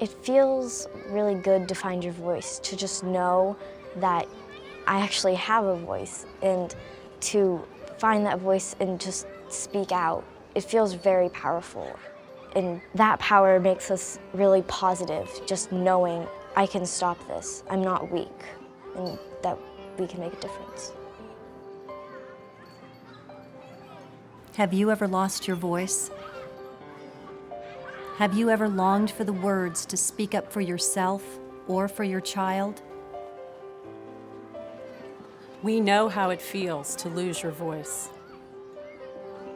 It feels really good to find your voice, to just know that I actually have a voice, and to find that voice and just speak out. It feels very powerful, and that power makes us really positive, just knowing I can stop this, I'm not weak, and that we can make a difference. Have you ever lost your voice? Have you ever longed for the words to speak up for yourself or for your child? We know how it feels to lose your voice.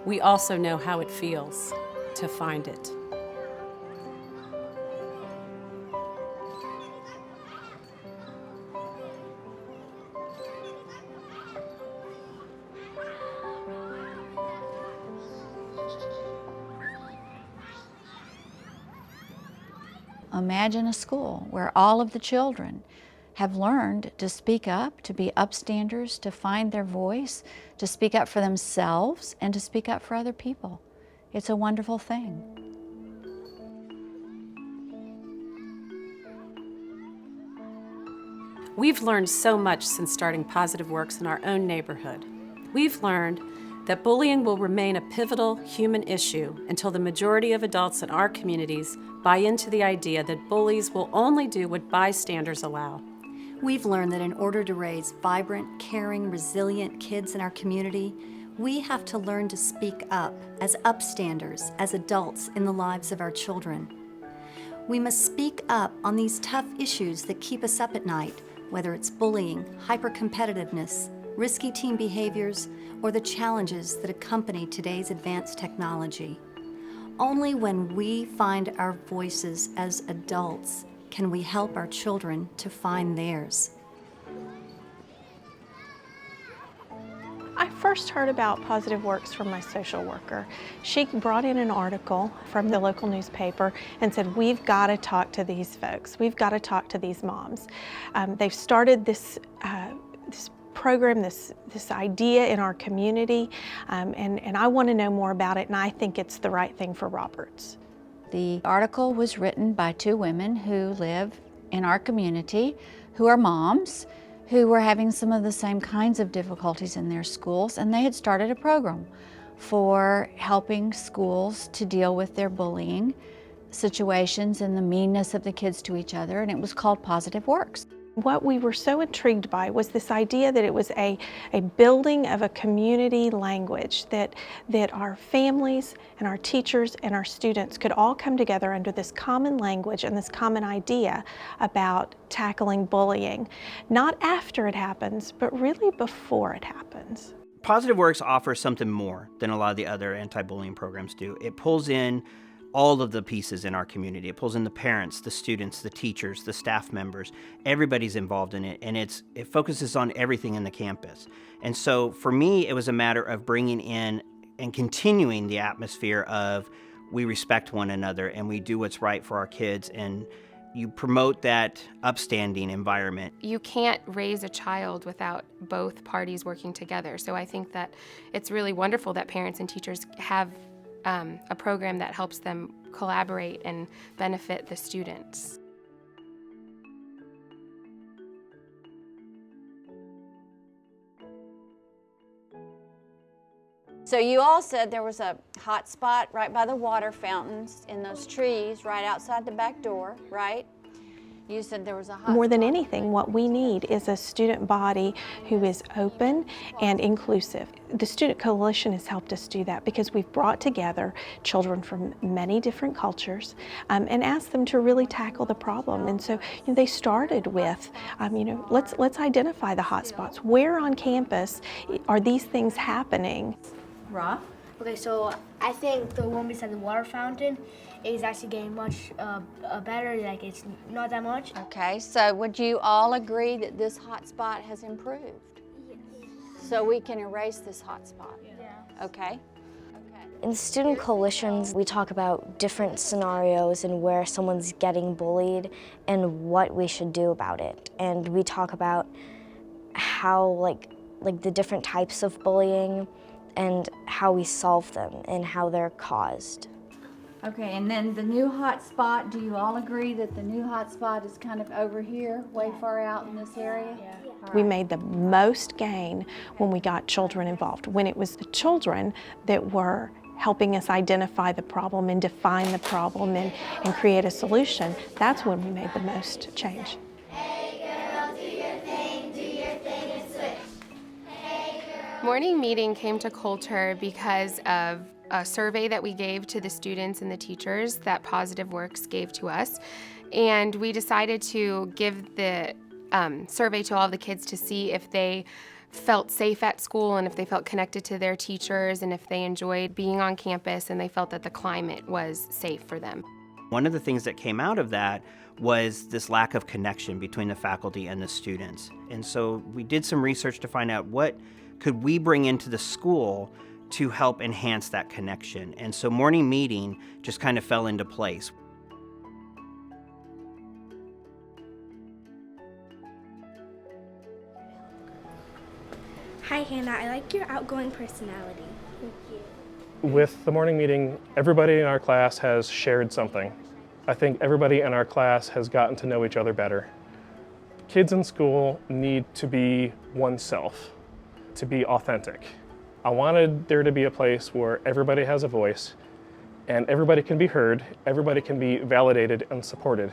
We also know how it feels to find it. Imagine a school where all of the children have learned to speak up, to be upstanders, to find their voice, to speak up for themselves, and to speak up for other people. It's a wonderful thing. We've learned so much since starting Positive Works in our own neighborhood. We've learned that bullying will remain a pivotal human issue until the majority of adults in our communities buy into the idea that bullies will only do what bystanders allow. We've learned that in order to raise vibrant, caring, resilient kids in our community, we have to learn to speak up as upstanders, as adults in the lives of our children. We must speak up on these tough issues that keep us up at night, whether it's bullying, hypercompetitiveness, risky teen behaviors, or the challenges that accompany today's advanced technology. Only when we find our voices as adults can we help our children to find theirs. I first heard about Positive Works from my social worker. She brought in an article from the local newspaper and said, we've got to talk to these folks. We've got to talk to these moms. They've started this program, this idea in our community, and I want to know more about it, and I think it's the right thing for Roberts. The article was written by two women who live in our community, who are moms, who were having some of the same kinds of difficulties in their schools, and they had started a program for helping schools to deal with their bullying situations and the meanness of the kids to each other, and it was called Positive Works. What we were so intrigued by was this idea that it was a building of a community language, that our families and our teachers and our students could all come together under this common language and this common idea about tackling bullying, not after it happens, but really before it happens. Positive Works offers something more than a lot of the other anti-bullying programs do. It pulls in all of the pieces in our community. It pulls in the parents, the students, the teachers, the staff members. Everybody's involved in it, and it focuses on everything in the campus. And so for me, it was a matter of bringing in and continuing the atmosphere of we respect one another and we do what's right for our kids, and you promote that upstanding environment. You can't raise a child without both parties working together. So I think that it's really wonderful that parents and teachers have a program that helps them collaborate and benefit the students. So you all said there was a hot spot right by the water fountains in those trees right outside the back door, right? You said there was a hot More than spot. anything, what we need is a student body who is open and inclusive. The Student Coalition has helped us do that because we've brought together children from many different cultures and asked them to really tackle the problem. And so they started with, let's identify the hot spots. Where on campus are these things happening? Rob? Okay, so I think the one beside the water fountain is actually getting much better, like it's not that much. Okay, so would you all agree that this hot spot has improved? Yes. So we can erase this hot spot? Yeah. Okay. In student coalitions, we talk about different scenarios and where someone's getting bullied and what we should do about it. And we talk about how, like the different types of bullying and how we solve them and how they're caused. Okay, and then the new hot spot, do you all agree that the new hot spot is kind of over here, way far out in this area? Yeah. We made the most gain when we got children involved, when it was the children that were helping us identify the problem and define the problem and create a solution. That's when we made the most change. Morning meeting came to Kolter because of a survey that we gave to the students and the teachers that Positive Works gave to us. And we decided to give the survey to all of the kids to see if they felt safe at school and if they felt connected to their teachers and if they enjoyed being on campus and they felt that the climate was safe for them. One of the things that came out of that was this lack of connection between the faculty and the students. And so we did some research to find out what could we bring into the school to help enhance that connection. And so morning meeting just kind of fell into place. Hi Hannah, I like your outgoing personality. Thank you. With the morning meeting, everybody in our class has shared something. I think everybody in our class has gotten to know each other better. Kids in school need to be oneself, to be authentic. I wanted there to be a place where everybody has a voice and everybody can be heard, everybody can be validated and supported.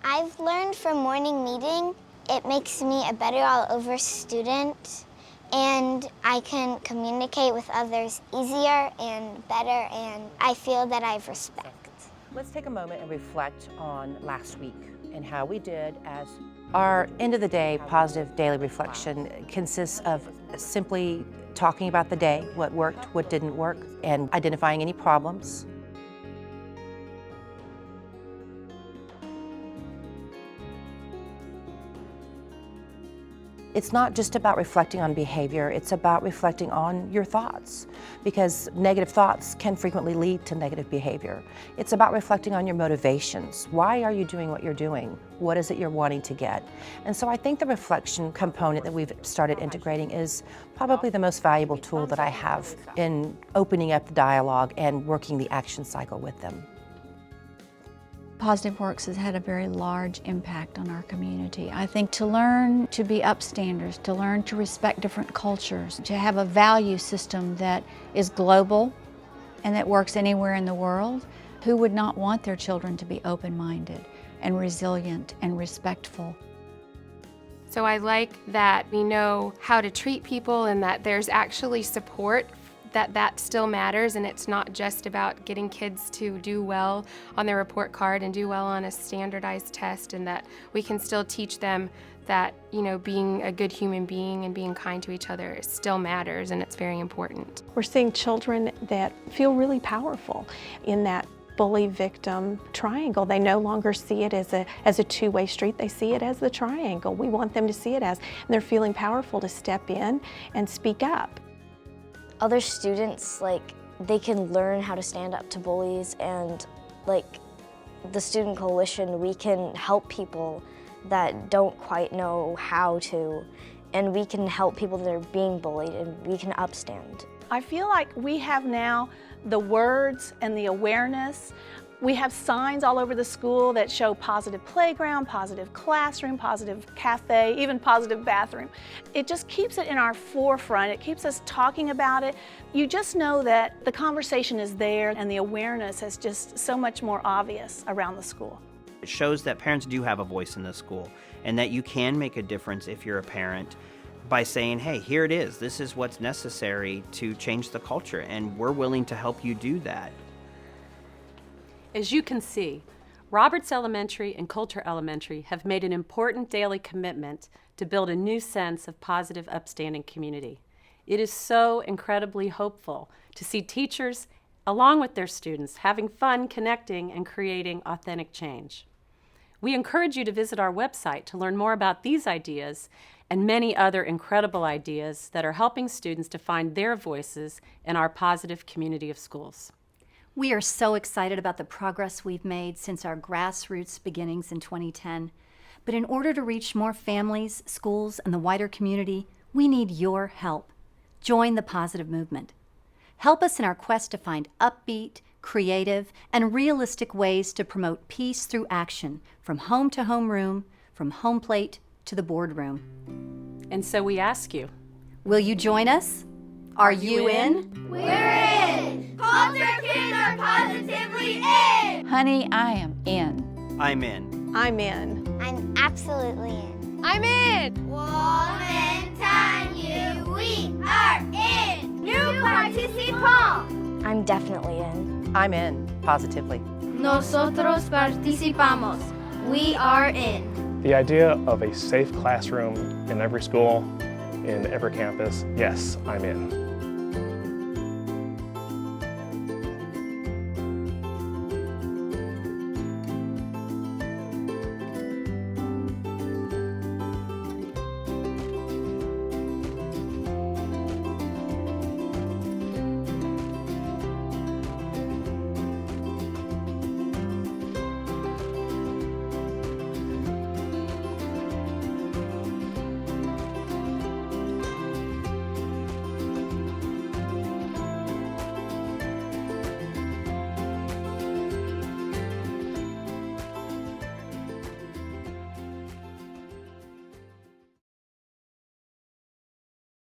I've learned from morning meeting, it makes me a better all-over student, and I can communicate with others easier and better, and I feel that I have respect. Let's take a moment and reflect on last week and how we did. As our end of the day positive daily reflection consists of simply talking about the day, what worked, what didn't work, and identifying any problems. It's not just about reflecting on behavior, it's about reflecting on your thoughts, because negative thoughts can frequently lead to negative behavior. It's about reflecting on your motivations. Why are you doing what you're doing? What is it you're wanting to get? And so I think the reflection component that we've started integrating is probably the most valuable tool that I have in opening up the dialogue and working the action cycle with them. Positive Works has had a very large impact on our community. I think to learn to be upstanders, to learn to respect different cultures, to have a value system that is global and that works anywhere in the world, who would not want their children to be open-minded and resilient and respectful? So I like that we know how to treat people and that there's actually support, that still matters, and it's not just about getting kids to do well on their report card and do well on a standardized test, and that we can still teach them that, you know, being a good human being and being kind to each other still matters, and it's very important. We're seeing children that feel really powerful in that bully-victim triangle. They no longer see it as a two-way street. They see it as the triangle. We want them to see it as, and they're feeling powerful to step in and speak up. Other students, they can learn how to stand up to bullies, and the Student Coalition, we can help people that don't quite know how to, and we can help people that are being bullied, and we can upstand. I feel like we have now the words and the awareness. We have signs all over the school that show positive playground, positive classroom, positive cafe, even positive bathroom. It just keeps it in our forefront. It keeps us talking about it. You just know that the conversation is there and the awareness is just so much more obvious around the school. It shows that parents do have a voice in the school and that you can make a difference if you're a parent by saying, hey, here it is. This is what's necessary to change the culture, and we're willing to help you do that. As you can see, Roberts Elementary and Kolter Elementary have made an important daily commitment to build a new sense of positive, upstanding community. It is so incredibly hopeful to see teachers, along with their students, having fun, connecting, and creating authentic change. We encourage you to visit our website to learn more about these ideas and many other incredible ideas that are helping students to find their voices in our positive community of schools. We are so excited about the progress we've made since our grassroots beginnings in 2010. But in order to reach more families, schools, and the wider community, we need your help. Join the positive movement. Help us in our quest to find upbeat, creative, and realistic ways to promote peace through action, from home to homeroom, from homeplate to the boardroom. And so we ask you, will you join us? Are you in? We're in! Kolter kids are positively in! Honey, I am in. I'm in. I'm in. I'm absolutely in. I'm in! Momentáneo, we are in! New participant! I'm definitely in. I'm in, positively. Nosotros participamos. We are in. The idea of a safe classroom in every school, in every campus, yes, I'm in.